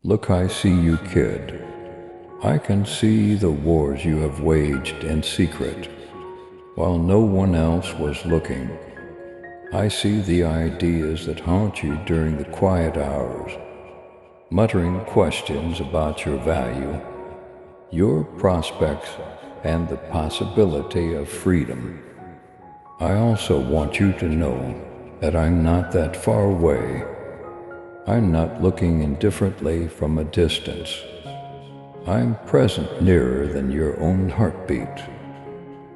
Look, I see you, kid. I can see the wars you have waged in secret, while no one else was looking. I see the ideas that haunt you during the quiet hours, muttering questions about your value, your prospects, and the possibility of freedom. I also want you to know that I'm not that far away. I'm not looking indifferently from a distance. I'm present nearer than your own heartbeat,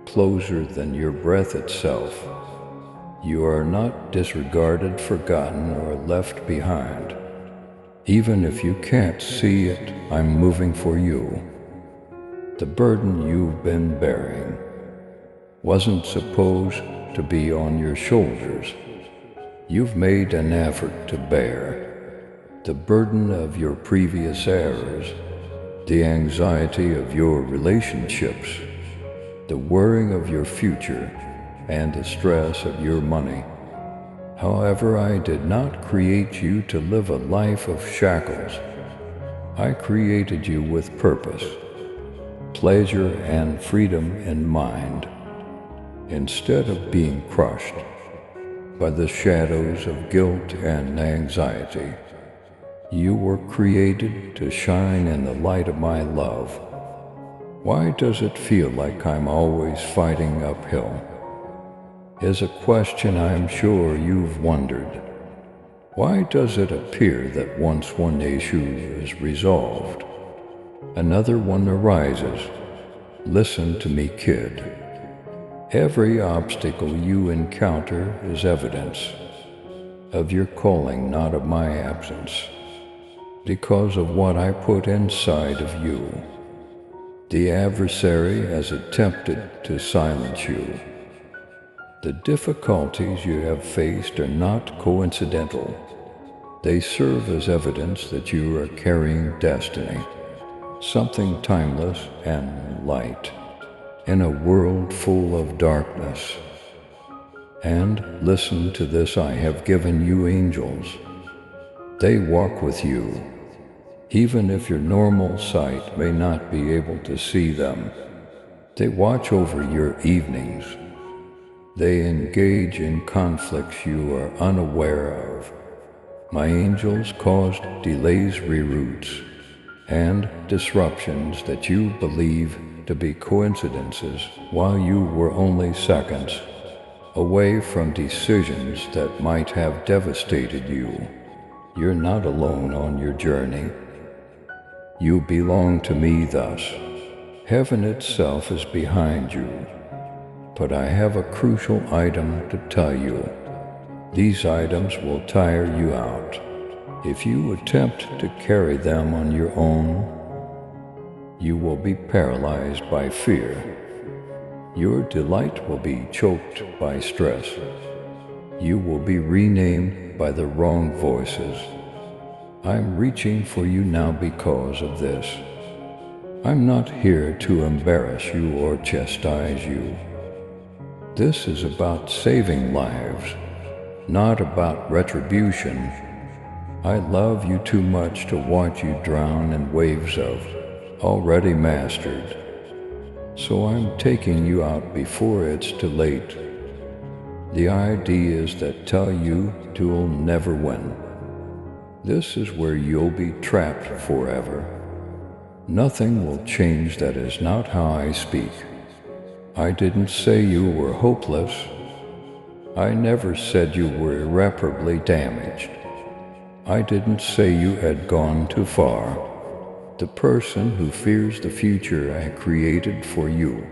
closer than your breath itself. You are not disregarded, forgotten, or left behind. Even if you can't see it, I'm moving for you. The burden you've been bearing wasn't supposed to be on your shoulders. You've made an effort to bear the burden of your previous errors, the anxiety of your relationships, the worrying of your future, and the stress of your money. However, I did not create you to live a life of shackles. I created you with purpose, pleasure, and freedom in mind. Instead of being crushed by the shadows of guilt and anxiety, you were created to shine in the light of my love. Why does it feel like I'm always fighting uphill? Is a question I'm sure you've wondered. Why does it appear that once one issue is resolved, another one arises? Listen to me, kid. Every obstacle you encounter is evidence of your calling, not of my absence. Because of what I put inside of you, the adversary has attempted to silence you. The difficulties you have faced are not coincidental. They serve as evidence that you are carrying destiny, something timeless and light, in a world full of darkness. And listen to this, I have given you angels. They walk with you, even if your normal sight may not be able to see them. They watch over your evenings. They engage in conflicts you are unaware of. My angels caused delays, reroutes, and disruptions that you believe to be coincidences, while you were only seconds away from decisions that might have devastated you. You're not alone on your journey. You belong to me thus. Heaven itself is behind you. But I have a crucial item to tell you. These items will tire you out. If you attempt to carry them on your own, you will be paralyzed by fear. Your delight will be choked by stress. You will be renamed by the wrong voices. I'm reaching for you now because of this. I'm not here to embarrass you or chastise you. This is about saving lives, not about retribution. I love you too much to watch you drown in waves of already mastered. So I'm taking you out before it's too late. The ideas that tell you you'll never win. This is where you'll be trapped forever. Nothing will change. That is not how I speak. I didn't say you were hopeless. I never said you were irreparably damaged. I didn't say you had gone too far. The person who fears the future I created for you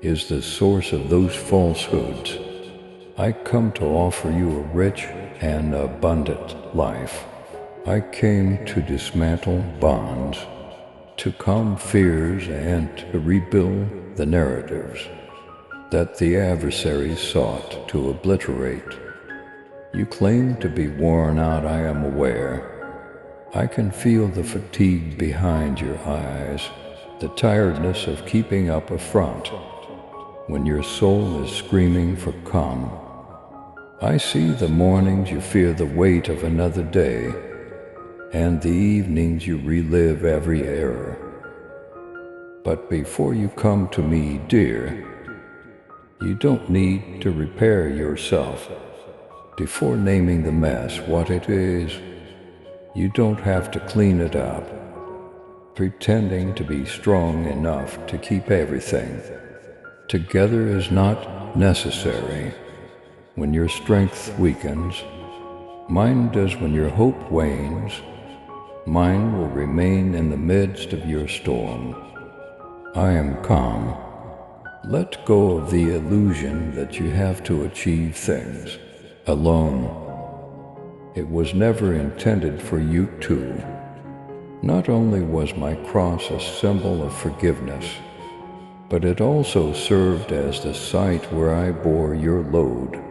is the source of those falsehoods. I come to offer you a rich and abundant life. I came to dismantle bonds, to calm fears, and to rebuild the narratives that the adversaries sought to obliterate. You claim to be worn out, I am aware. I can feel the fatigue behind your eyes, the tiredness of keeping up a front when your soul is screaming for calm. I see the mornings you fear the weight of another day, and the evenings you relive every error. But before you come to me, dear, you don't need to repair yourself. Before naming the mess what it is, you don't have to clean it up, pretending to be strong enough to keep everything together is not necessary. When your strength weakens, mine does. When your hope wanes, mine will remain in the midst of your storm. I am calm. Let go of the illusion that you have to achieve things alone. It was never intended for you to. Not only was my cross a symbol of forgiveness, but it also served as the site where I bore your load,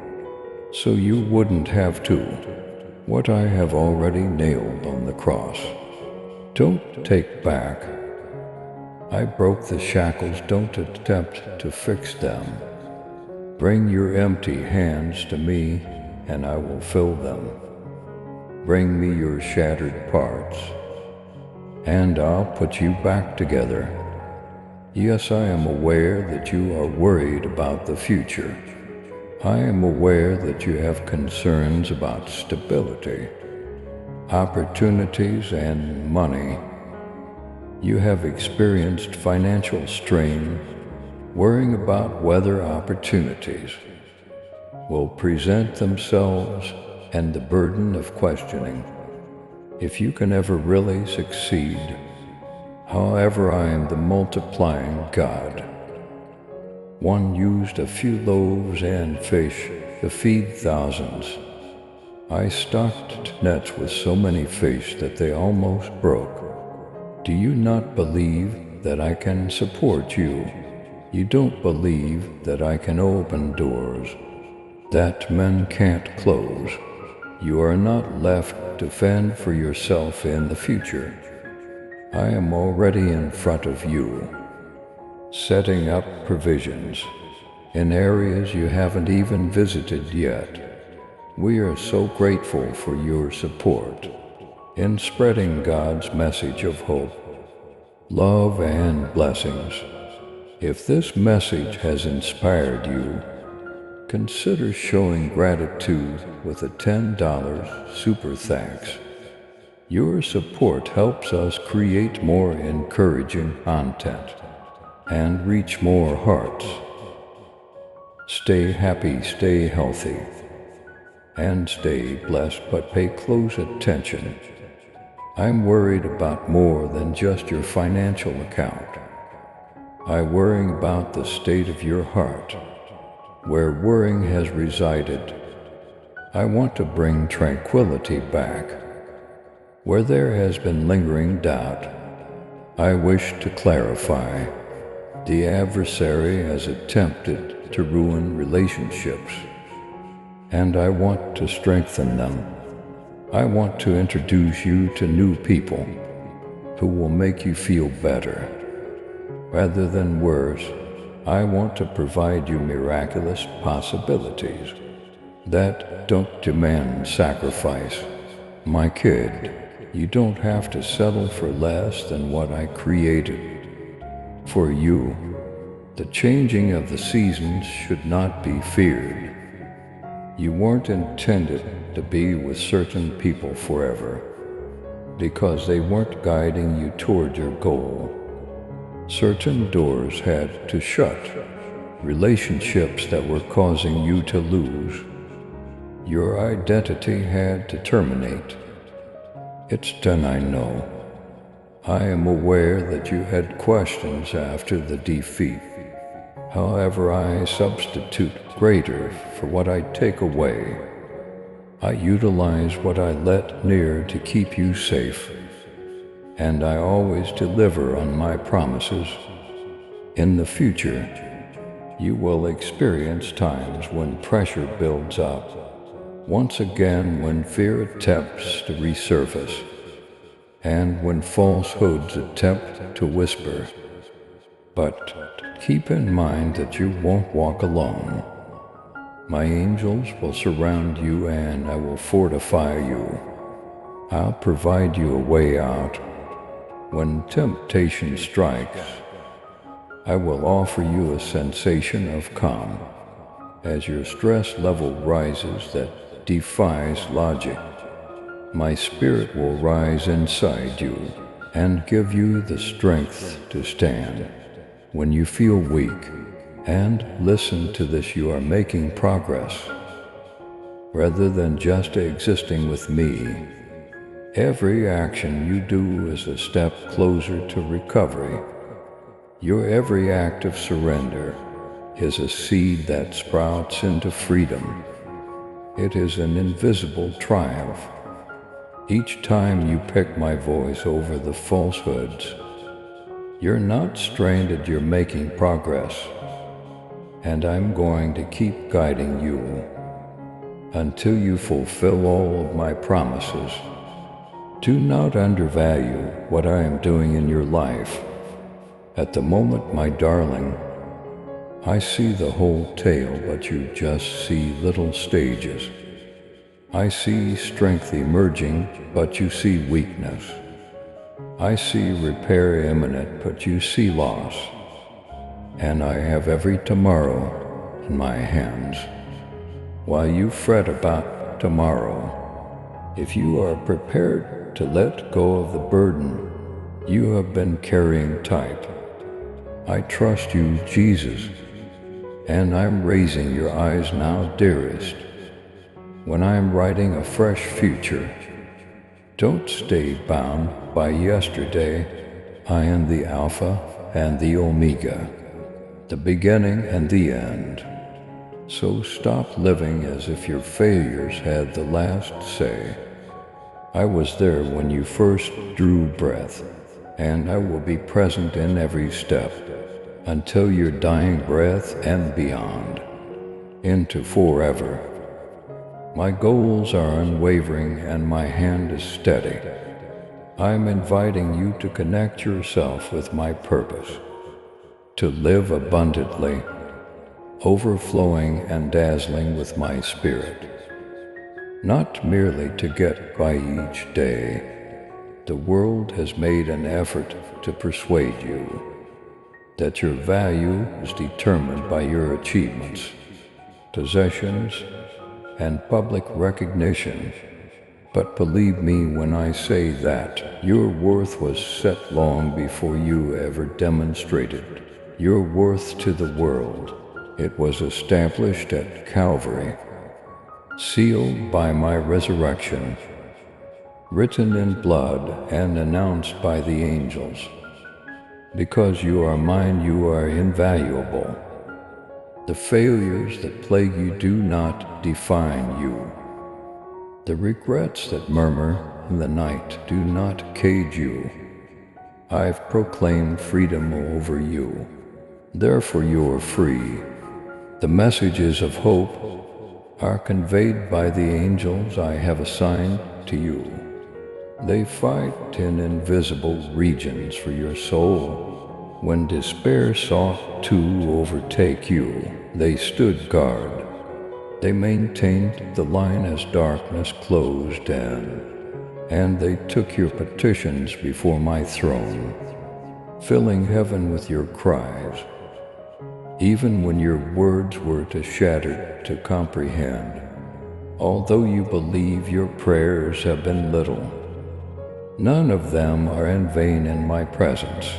so you wouldn't have to. What I have already nailed on the cross. Don't take back. I broke the shackles, don't attempt to fix them. Bring your empty hands to me, and I will fill them. Bring me your shattered parts, and I'll put you back together. Yes, I am aware that you are worried about the future. I am aware that you have concerns about stability, opportunities, and money. You have experienced financial strain, worrying about whether opportunities will present themselves and the burden of questioning if you can ever really succeed. However, I am the multiplying God. One used a few loaves and fish to feed thousands. I stocked nets with so many fish that they almost broke. Do you not believe that I can support you? You don't believe that I can open doors that men can't close. You are not left to fend for yourself in the future. I am already in front of you, setting up provisions in areas you haven't even visited yet. We are so grateful for your support in spreading God's message of hope, love, and blessings. If this message has inspired you, consider showing gratitude with a $10 super thanks. Your support helps us create more encouraging content and reach more hearts. Stay happy, stay healthy, and stay blessed, but pay close attention. I'm worried about more than just your financial account. I worry about the state of your heart, where worrying has resided. I want to bring tranquility back. Where there has been lingering doubt, I wish to clarify. The adversary has attempted to ruin relationships, and I want to strengthen them. I want to introduce you to new people who will make you feel better. Rather than worse, I want to provide you miraculous possibilities that don't demand sacrifice. My kid, you don't have to settle for less than what I created for you. The changing of the seasons should not be feared. You weren't intended to be with certain people forever because they weren't guiding you toward your goal. Certain doors had to shut, relationships that were causing you to lose. Your identity had to terminate. It's done, I know. I am aware that you had questions after the defeat. However, I substitute greater for what I take away. I utilize what I let near to keep you safe, and I always deliver on my promises. In the future, you will experience times when pressure builds up, once again when fear attempts to resurface, and when falsehoods attempt to whisper. But keep in mind that you won't walk alone. My angels will surround you, and I will fortify you. I'll provide you a way out. When temptation strikes, I will offer you a sensation of calm. As your stress level rises that defies logic, my spirit will rise inside you and give you the strength to stand. When you feel weak, and listen to this, you are making progress. Rather than just existing with me, every action you do is a step closer to recovery. Your every act of surrender is a seed that sprouts into freedom. It is an invisible triumph. Each time you pick my voice over the falsehoods, you're not stranded, you're making progress. And I'm going to keep guiding you until you fulfill all of my promises. Do not undervalue what I am doing in your life. At the moment, my darling, I see the whole tale, but you just see little stages. I see strength emerging, but you see weakness. I see repair imminent, but you see loss. And I have every tomorrow in my hands. While you fret about tomorrow, if you are prepared to let go of the burden you have been carrying tight, I trust you, Jesus, and I'm raising your eyes now, dearest. When I'm writing a fresh future, don't stay bound by yesterday. I am the Alpha and the Omega, the beginning and the end. So stop living as if your failures had the last say. I was there when you first drew breath, and I will be present in every step until your dying breath and beyond, into forever. My goals are unwavering and my hand is steady. I'm inviting you to connect yourself with my purpose, to live abundantly, overflowing and dazzling with my spirit, not merely to get by each day. The world has made an effort to persuade you that your value is determined by your achievements, possessions, and public recognition. But believe me when I say that your worth was set long before you ever demonstrated your worth to the world. It was established at Calvary, sealed by my resurrection, written in blood and announced by the angels. Because you are mine, you are invaluable. The failures that plague you do not define you. The regrets that murmur in the night do not cage you. I've proclaimed freedom over you. Therefore you are free. The messages of hope are conveyed by the angels I have assigned to you. They fight in invisible regions for your soul. When despair sought to overtake you, they stood guard. They maintained the line as darkness closed in, and they took your petitions before my throne, filling heaven with your cries. Even when your words were too shattered to comprehend, although you believe your prayers have been little, none of them are in vain in my presence.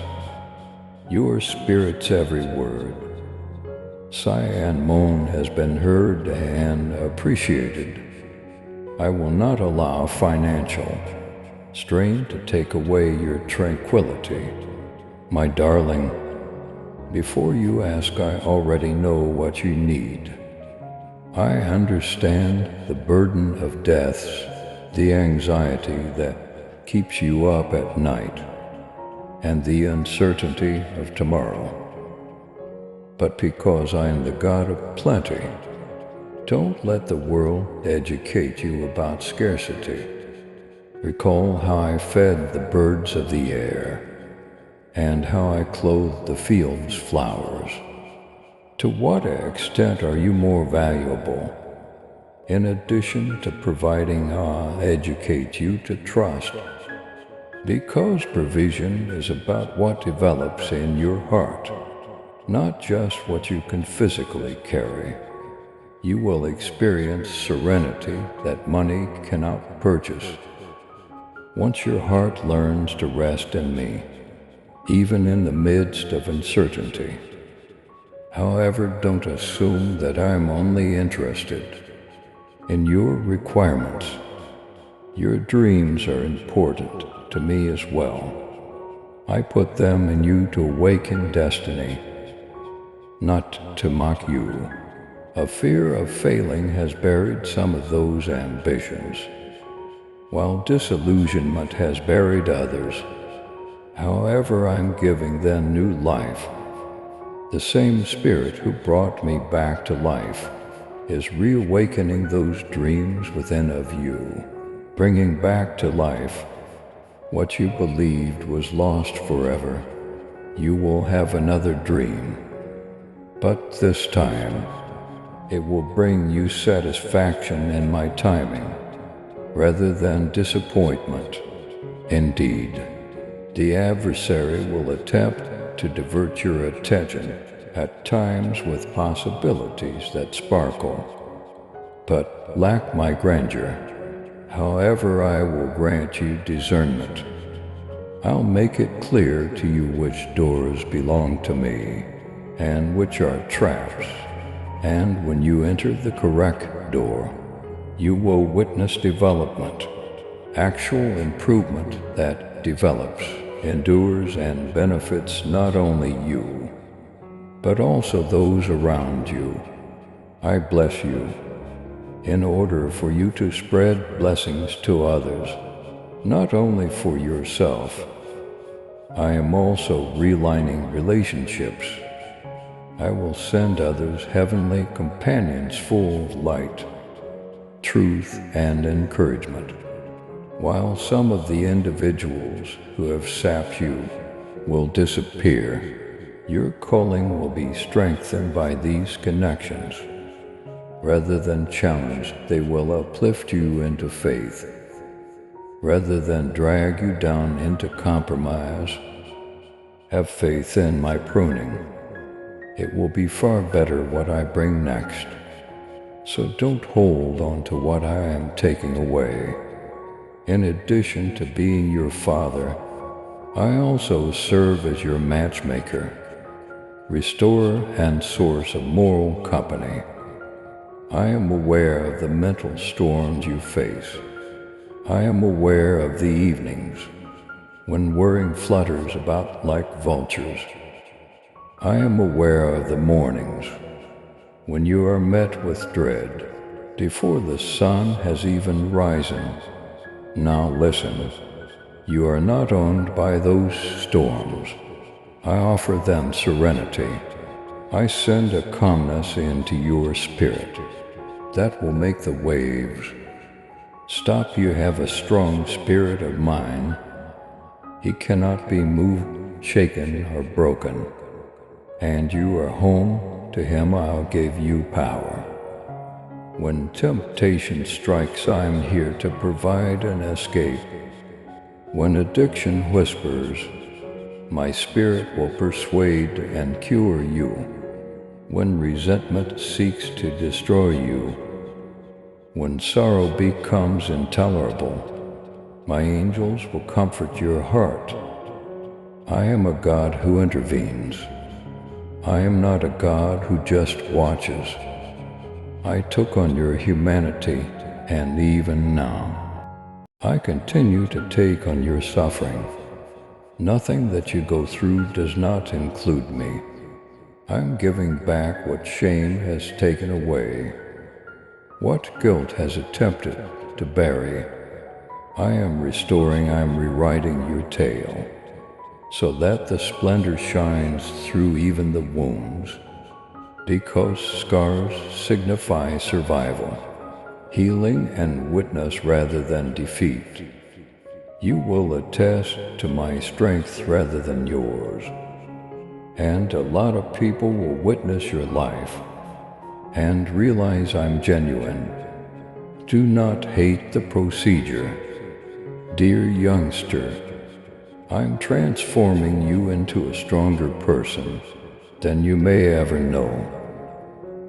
Your spirit's every word, sigh and moan has been heard and appreciated. I will not allow financial strain to take away your tranquility. My darling, before you ask, I already know what you need. I understand the burden of deaths, the anxiety that keeps you up at night, and the uncertainty of tomorrow. But because I am the God of plenty, don't let the world educate you about scarcity. Recall how I fed the birds of the air, and how I clothed the field's flowers. To what extent are you more valuable In addition to providing, I educate you to trust, because provision is about what develops in your heart, not just what you can physically carry. You will experience serenity that money cannot purchase. Once your heart learns to rest in me, even in the midst of uncertainty. However, don't assume that I'm only interested in your requirements. Your dreams are important to me as well. I put them in you to awaken destiny, not to mock you. A fear of failing has buried some of those ambitions, while disillusionment has buried others. However, I'm giving them new life. The same Spirit who brought me back to life is reawakening those dreams within of you, bringing back to life what you believed was lost forever. You will have another dream, but this time it will bring you satisfaction in my timing rather than disappointment. Indeed, the adversary will attempt to divert your attention at times with possibilities that sparkle, but lack my grandeur. However, I will grant you discernment. I'll make it clear to you which doors belong to me and which are traps. And when you enter the correct door, you will witness development, actual improvement that develops, endures, and benefits not only you, but also those around you. I bless you in order for you to spread blessings to others, not only for yourself. I am also realigning relationships. I will send others heavenly companions full of light, truth, and encouragement, while some of the individuals who have sapped you will disappear. Your calling will be strengthened by these connections. Rather than challenge, they will uplift you into faith. Rather than drag you down into compromise, have faith in my pruning. It will be far better what I bring next. So don't hold on to what I am taking away. In addition to being your father, I also serve as your matchmaker, restorer, and source of moral company. I am aware of the mental storms you face. I am aware of the evenings when worrying flutters about like vultures. I am aware of the mornings when you are met with dread before the sun has even risen. Now listen, you are not owned by those storms. I offer them serenity. I send a calmness into your spirit that will make the waves stop. You have a strong spirit of mine. He cannot be moved, shaken, or broken. And you are home to him. I'll give you power. When temptation strikes, I'm here to provide an escape. When addiction whispers, my spirit will persuade and cure you. When resentment seeks to destroy you, when sorrow becomes intolerable, my angels will comfort your heart. I am a God who intervenes. I am not a God who just watches. I took on your humanity, and even now, I continue to take on your suffering. Nothing that you go through does not include me. I'm giving back what shame has taken away, what guilt has attempted to bury. I am restoring, I'm rewriting your tale, so that the splendor shines through even the wounds, because scars signify survival, healing, and witness rather than defeat. You will attest to my strength rather than yours, and a lot of people will witness your life and realize I'm genuine. Do not hate the procedure. Dear youngster, I'm transforming you into a stronger person than you may ever know.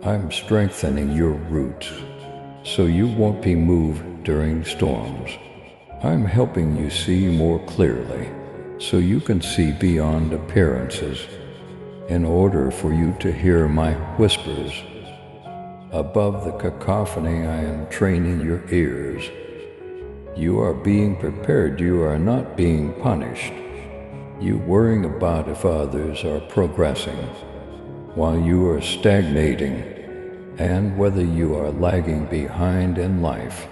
I'm strengthening your roots so you won't be moved during storms. I'm helping you see more clearly so you can see beyond appearances in order for you to hear my whispers. Above the cacophony, I am training your ears. You are being prepared, you are not being punished. You worrying about if others are progressing while you are stagnating and whether you are lagging behind in life.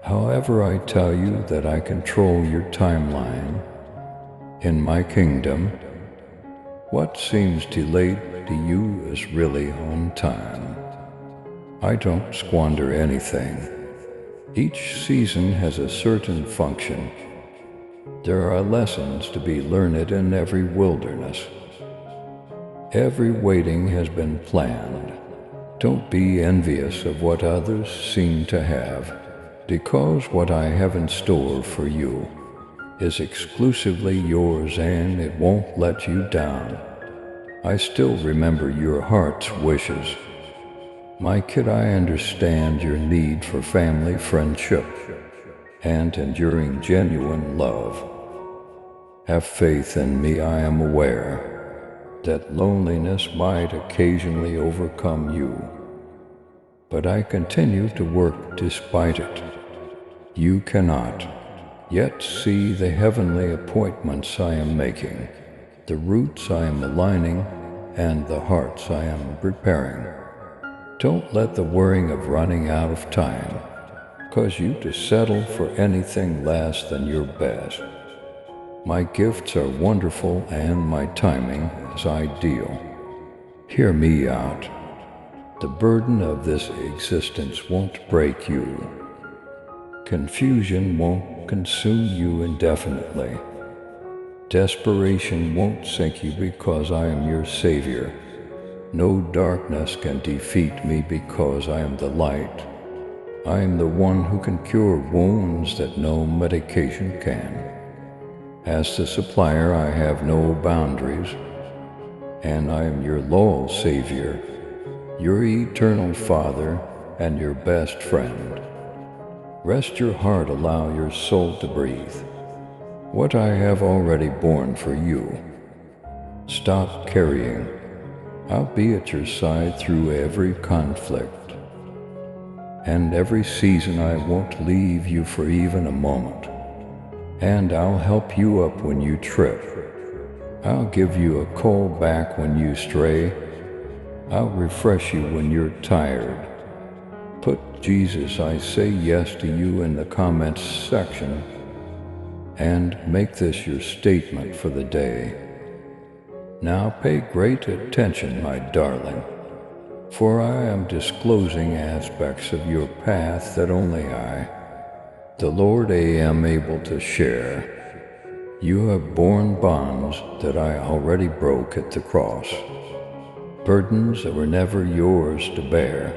However, I tell you that I control your timeline. In my kingdom, what seems delayed to you is really on time. I don't squander anything. Each season has a certain function. There are lessons to be learned in every wilderness. Every waiting has been planned. Don't be envious of what others seem to have, because what I have in store for you is exclusively yours and it won't let you down. I still remember your heart's wishes. My kid, I understand your need for family friendship and enduring genuine love. Have faith in me. I am aware that loneliness might occasionally overcome you, but I continue to work despite it. You cannot yet see the heavenly appointments I am making, the roots I am aligning, and the hearts I am preparing. Don't let the worrying of running out of time cause you to settle for anything less than your best. My gifts are wonderful and my timing is ideal. Hear me out. The burden of this existence won't break you. Confusion won't consume you indefinitely. Desperation won't sink you because I am your Savior. No darkness can defeat me because I am the light. I am the one who can cure wounds that no medication can. As the supplier, I have no boundaries, and I am your loyal Savior, your eternal Father, and your best friend. Rest your heart, allow your soul to breathe. What I have already borne for you. Stop carrying. I'll be at your side through every conflict. And every season I won't leave you for even a moment. And I'll help you up when you trip. I'll give you a call back when you stray. I'll refresh you when you're tired. Put Jesus, I say yes to you in the comments section and make this your statement for the day. Now pay great attention, my darling, for I am disclosing aspects of your path that only I, the Lord, am able to share. You have borne bonds that I already broke at the cross, burdens that were never yours to bear.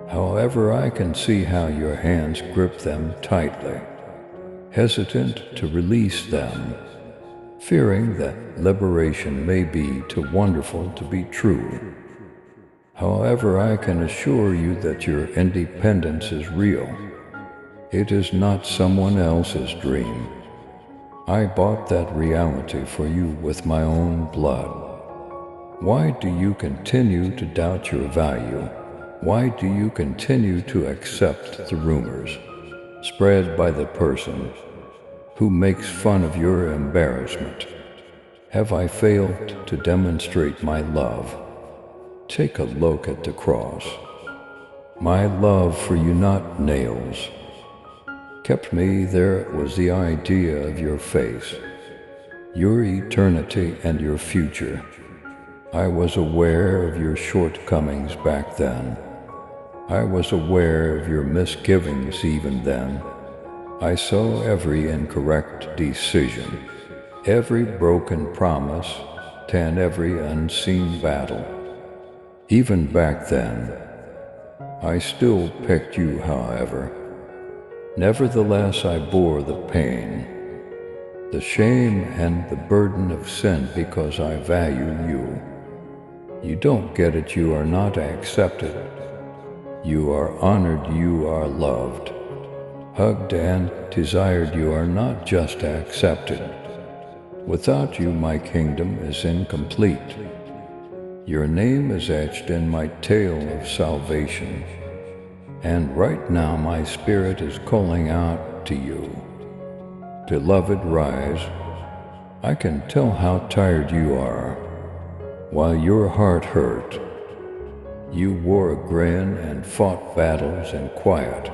However, I can see how your hands grip them tightly, hesitant to release them, fearing that liberation may be too wonderful to be true. However, I can assure you that your independence is real. It is not someone else's dream. I bought that reality for you with my own blood. Why do you continue to doubt your value? Why do you continue to accept the rumors spread by the person who makes fun of your embarrassment? Have I failed to demonstrate my love? Take a look at the cross. My love for you, not nails, kept me there. It was the idea of your face, your eternity, and your future. I was aware of your shortcomings back then. I was aware of your misgivings even then. I saw every incorrect decision, every broken promise, and every unseen battle. Even back then, I still picked you, however. Nevertheless, I bore the pain, the shame, and the burden of sin because I value you. You don't get it, you are not accepted. You are honored, you are loved, hugged and desired. You are not just accepted. Without you, my kingdom is incomplete. Your name is etched in my tale of salvation. And right now my spirit is calling out to you. Beloved, rise. I can tell how tired you are. While your heart hurt, you wore a grin and fought battles in quiet.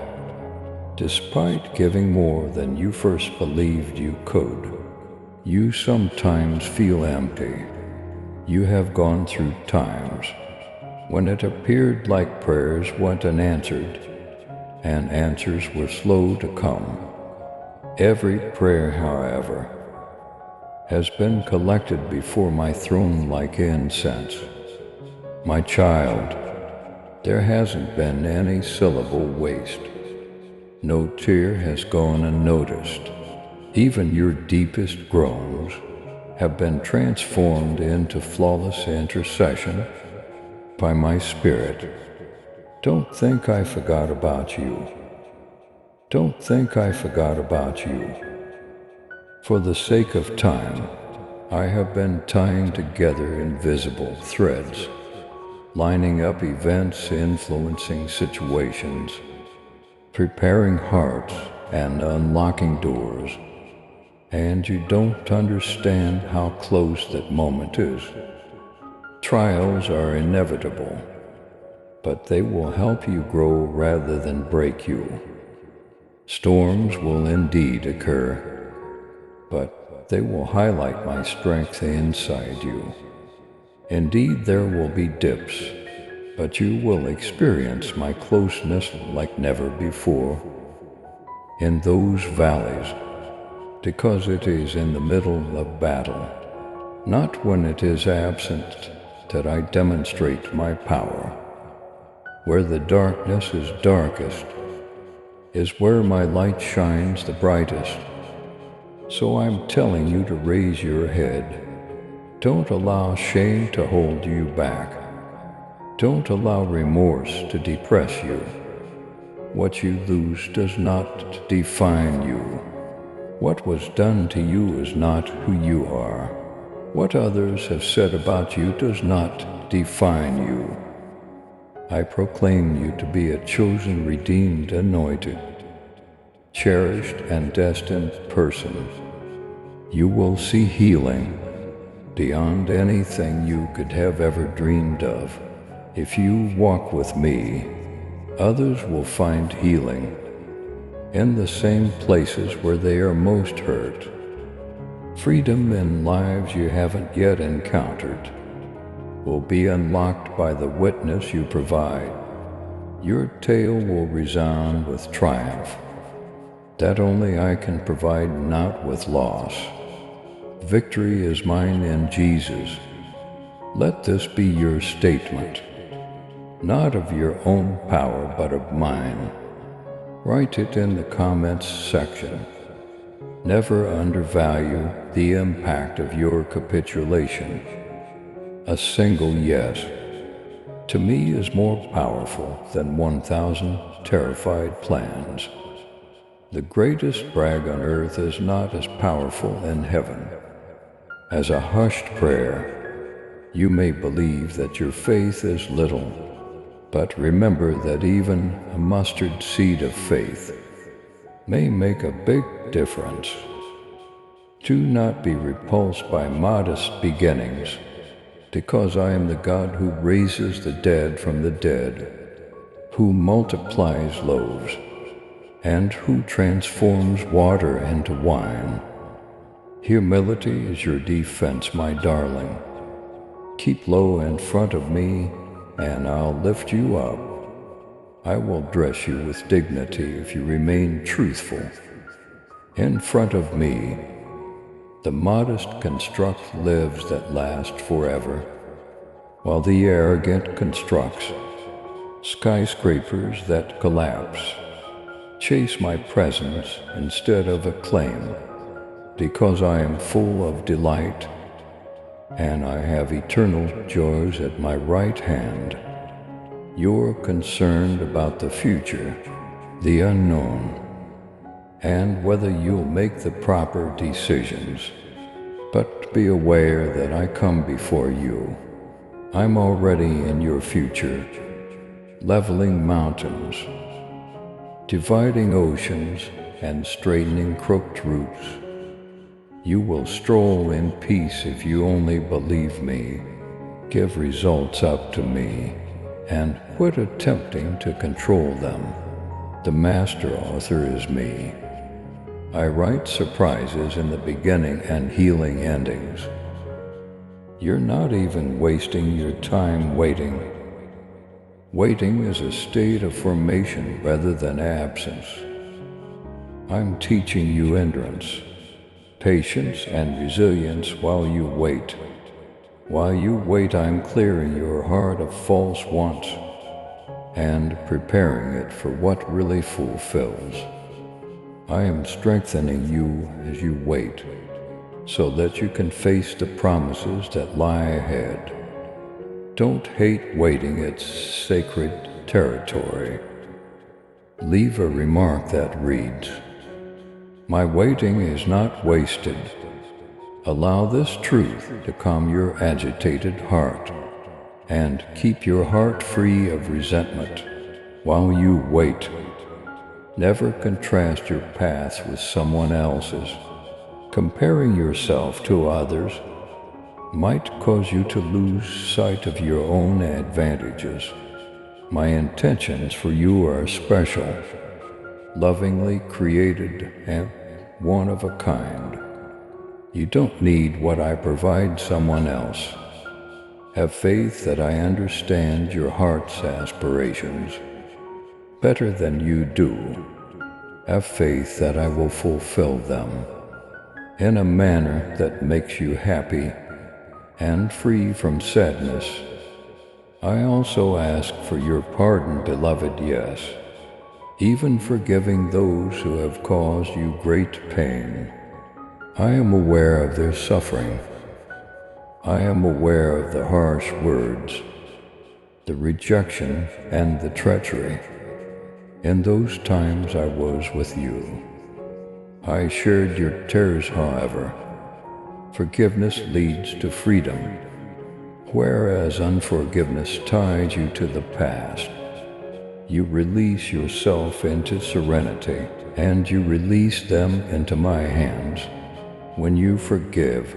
Despite giving more than you first believed you could, you sometimes feel empty. You have gone through times when it appeared like prayers went unanswered, and answers were slow to come. Every prayer, however, has been collected before my throne like incense. My child, there hasn't been any syllable waste. No tear has gone unnoticed. Even your deepest groans have been transformed into flawless intercession by my Spirit. Don't think I forgot about you. Don't think I forgot about you. For the sake of time, I have been tying together invisible threads, lining up events, influencing situations, preparing hearts, and unlocking doors. And you don't understand how close that moment is. Trials are inevitable, but they will help you grow rather than break you. Storms will indeed occur, but they will highlight my strength inside you. Indeed, there will be dips, but you will experience my closeness like never before. In those valleys, because it is in the middle of battle, not when it is absent, that I demonstrate my power. Where the darkness is darkest is where my light shines the brightest. So I'm telling you to raise your head. Don't allow shame to hold you back. Don't allow remorse to depress you. What you lose does not define you. What was done to you is not who you are. What others have said about you does not define you. I proclaim you to be a chosen, redeemed, anointed, cherished, and destined person. You will see healing beyond anything you could have ever dreamed of. If you walk with me, others will find healing in the same places where they are most hurt. Freedom in lives you haven't yet encountered will be unlocked by the witness you provide. Your tale will resound with triumph that only I can provide, not with loss. Victory is mine in Jesus. Let this be your statement, not of your own power, but of mine. Write it in the comments section. Never undervalue the impact of your capitulation. A single yes to me is more powerful than 1,000 terrified plans. The greatest brag on earth is not as powerful in heaven as a hushed prayer. You may believe that your faith is little, but remember that even a mustard seed of faith may make a big difference. Do not be repulsed by modest beginnings, because I am the God who raises the dead from the dead, who multiplies loaves, and who transforms water into wine. Humility is your defense, my darling. Keep low in front of me, and I'll lift you up. I will dress you with dignity if you remain truthful. In front of me, the modest construct lives that lasts forever, while the arrogant constructs skyscrapers that collapse. Chase my presence instead of acclaim, because I am full of delight, and I have eternal joys at my right hand. You're concerned about the future, the unknown, and whether you'll make the proper decisions. But be aware that I come before you. I'm already in your future, leveling mountains, dividing oceans, and straightening crooked roots. You will stroll in peace if you only believe me. Give results up to me, and quit attempting to control them. The master author is me. I write surprises in the beginning and healing endings. You're not even wasting your time waiting. Waiting is a state of formation rather than absence. I'm teaching you endurance, patience, and resilience while you wait. While you wait, I'm clearing your heart of false wants and preparing it for what really fulfills. I am strengthening you as you wait, so that you can face the promises that lie ahead. Don't hate waiting, it's sacred territory. Leave a remark that reads, "My waiting is not wasted." Allow this truth to calm your agitated heart and keep your heart free of resentment while you wait. Never contrast your path with someone else's. Comparing yourself to others might cause you to lose sight of your own advantages. My intentions for you are special, lovingly created, and one of a kind. You don't need what I provide someone else. Have faith that I understand your heart's aspirations better than you do. Have faith that I will fulfill them in a manner that makes you happy and free from sadness. I also ask for your pardon, beloved, yes, even forgiving those who have caused you great pain. I am aware of their suffering. I am aware of the harsh words, the rejection, and the treachery. In those times I was with you. I shared your tears, however. Forgiveness leads to freedom, whereas unforgiveness ties you to the past. You release yourself into serenity, and you release them into my hands. When you forgive,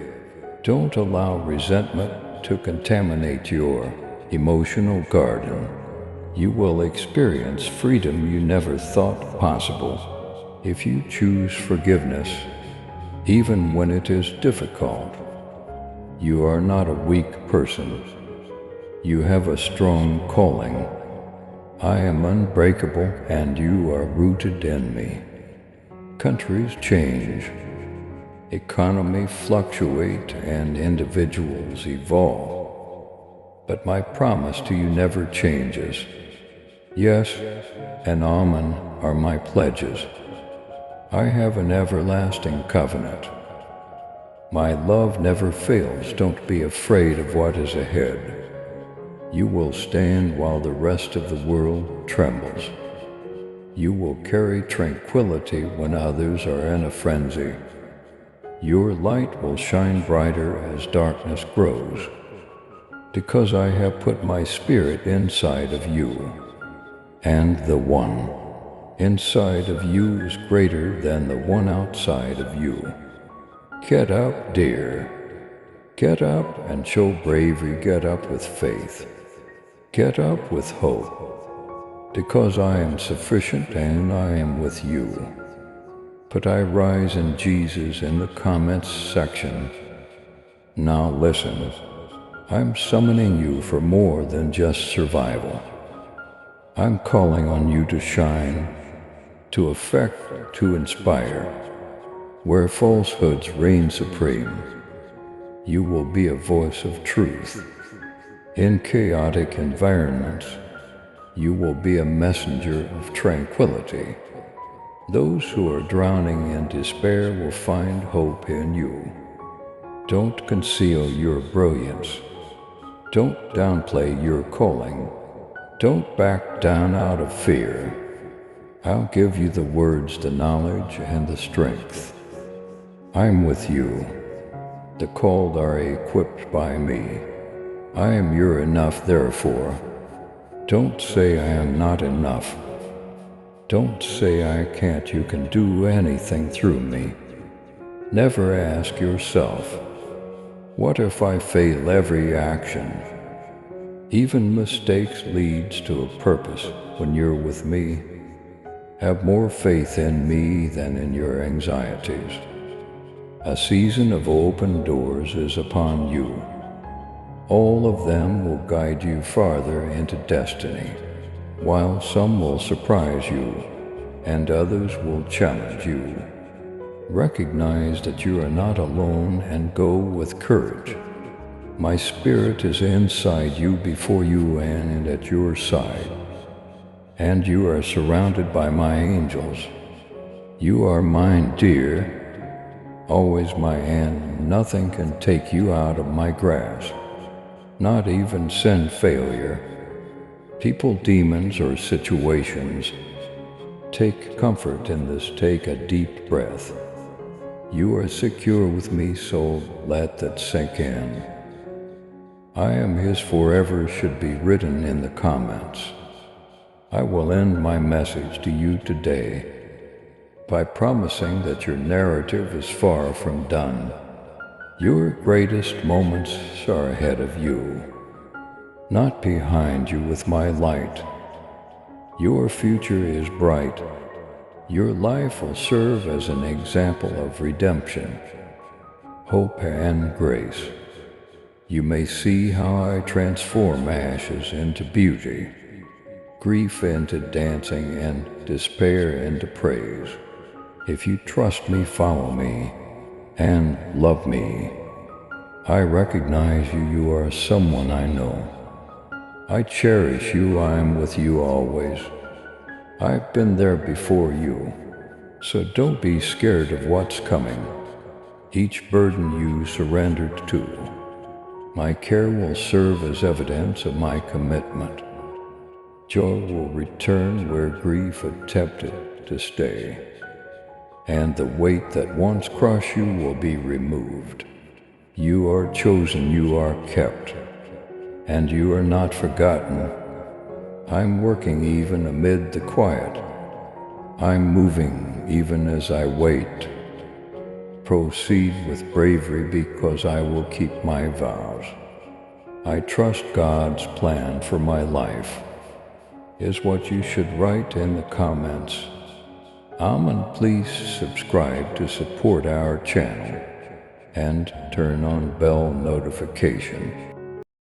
don't allow resentment to contaminate your emotional garden. You will experience freedom you never thought possible if you choose forgiveness, even when it is difficult. You are not a weak person. You have a strong calling. I am unbreakable, and you are rooted in me. Countries change, economy fluctuate, and individuals evolve. But my promise to you never changes. Yes, and amen are my pledges. I have an everlasting covenant. My love never fails. Don't be afraid of what is ahead. You will stand while the rest of the world trembles. You will carry tranquility when others are in a frenzy. Your light will shine brighter as darkness grows, because I have put my spirit inside of you, and the one inside of you is greater than the one outside of you. Get up, dear. Get up and show bravery. Get up with faith. Get up with hope, because I am sufficient and I am with you. But I rise in Jesus in the comments section. Now listen, I'm summoning you for more than just survival. I'm calling on you to shine, to affect, to inspire. Where falsehoods reign supreme, you will be a voice of truth. In chaotic environments, You will be a messenger of tranquility. Those who are drowning in despair will find hope in you. Don't conceal your brilliance. Don't downplay your calling. Don't back down out of fear. I'll give you the words, the knowledge, and the strength. I'm with you. The called are equipped by me. I am your enough, therefore. Don't say I am not enough. Don't say I can't. You can do anything through me. Never ask yourself, what if I fail every action? Even mistakes leads to a purpose when you're with me. Have more faith in me than in your anxieties. A season of open doors is upon you. All of them will guide you farther into destiny, while some will surprise you and others will challenge you. Recognize that you are not alone and go with courage. My spirit is inside you, before you, and at your side. And you are surrounded by my angels. You are mine, dear, always my end. Nothing can take you out of my grasp, not even sin, failure, people, demons, or situations. Take comfort in this. Take a deep breath. You are secure with me, so let that sink in. I am his forever should be written in the comments. I will end my message to you today by promising that your narrative is far from done. Your greatest moments are ahead of you, not behind you. With my light, your future is bright. Your life will serve as an example of redemption, hope, and grace. You may see how I transform ashes into beauty, grief into dancing, and despair into praise. If you trust me, follow me, and love me. I recognize you. You are someone I know. I cherish you. I am with you always. I've been there before you, so don't be scared of what's coming. Each burden you surrendered to, my care will serve as evidence of my commitment. Joy will return where grief attempted to stay, and the weight that once crushed you will be removed. You are chosen, you are kept, and you are not forgotten. I'm working even amid the quiet. I'm moving even as I wait. Proceed with bravery, because I will keep my vows. I trust God's plan for my life is what you should write in the comments. And please subscribe to support our channel and turn on bell notification.